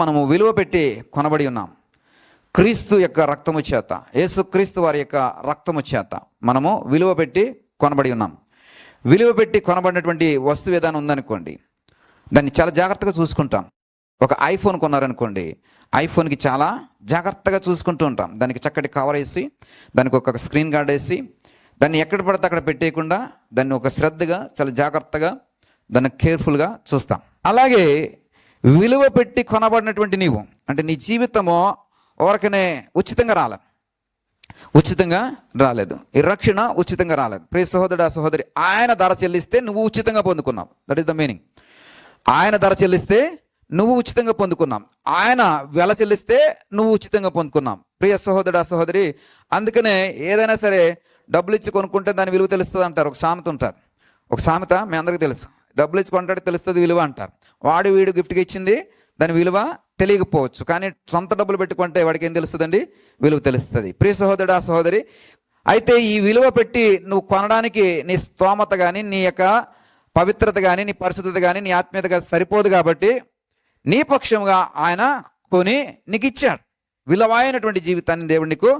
మనము విలువ పెట్టి కొనబడి ఉన్నాం. క్రీస్తు యొక్క రక్తము చేత, యేసు క్రీస్తు వారి యొక్క రక్తము చేత మనము విలువ పెట్టి కొనబడి ఉన్నాం. విలువ పెట్టి కొనబడినటువంటి వస్తువు ఏదైనా ఉందనుకోండి, దాన్ని చాలా జాగ్రత్తగా చూసుకుంటాం. ఒక ఐఫోన్ కొన్నారనుకోండి, ఐఫోన్కి చాలా జాగ్రత్తగా చూసుకుంటూ ఉంటాం. దానికి చక్కటి కవర్ వేసి, దానికి ఒక స్క్రీన్ గార్డ్ వేసి, దాన్ని ఎక్కడ పడితే అక్కడ పెట్టేయకుండా దాన్ని ఒక శ్రద్ధగా చాలా జాగ్రత్తగా దాన్ని కేర్ఫుల్గా చూస్తాం. అలాగే విలువ పెట్టి కొనబడినటువంటి నీవు, అంటే నీ జీవితము ఎవరికనే ఉచితంగా రాలేదు. ఈ రక్షణ ఉచితంగా రాలేదు. ప్రియ సహోదరుడా సహోదరి, ఆయన ధర చెల్లిస్తే నువ్వు ఉచితంగా పొందుకున్నావు. That is the meaning. ఆయన ధర చెల్లిస్తే నువ్వు ఉచితంగా పొందుకున్నాం. ఆయన వెల చెల్లిస్తే నువ్వు ఉచితంగా పొందుకున్నాం. ప్రియ సహోదరుడా సహోదరి, అందుకనే ఏదైనా సరే డబ్బులు ఇచ్చి కొనుక్కుంటే దాని విలువ తెలుస్తుంది అంటారు. ఒక సామెత ఉంటుంది. ఒక సామెత మీ అందరికీ తెలుసు. డబ్బులు ఇచ్చి కొంటాడు తెలుస్తుంది విలువ అంటారు. వాడు వీడు గిఫ్ట్గా ఇచ్చింది దాని విలువ తెలియకపోవచ్చు, కానీ సొంత డబ్బులు పెట్టుకుంటే వాడికి ఏం తెలుస్తుందండి? విలువ తెలుస్తుంది. ప్రియ సహోదరుడా సహోదరి, అయితే ఈ విలువ పెట్టి నువ్వు కొనడానికి నీ స్తోమత కానీ, నీ యొక్క పవిత్రత కానీ, నీ పరిశుద్ధత కానీ, నీ ఆత్మీయత కానీ సరిపోదు. కాబట్టి నీ పక్షంగా ఆయన కొని నీకు ఇచ్చాడు. విలువైనటువంటి జీవితాన్ని దేవుడు నీకు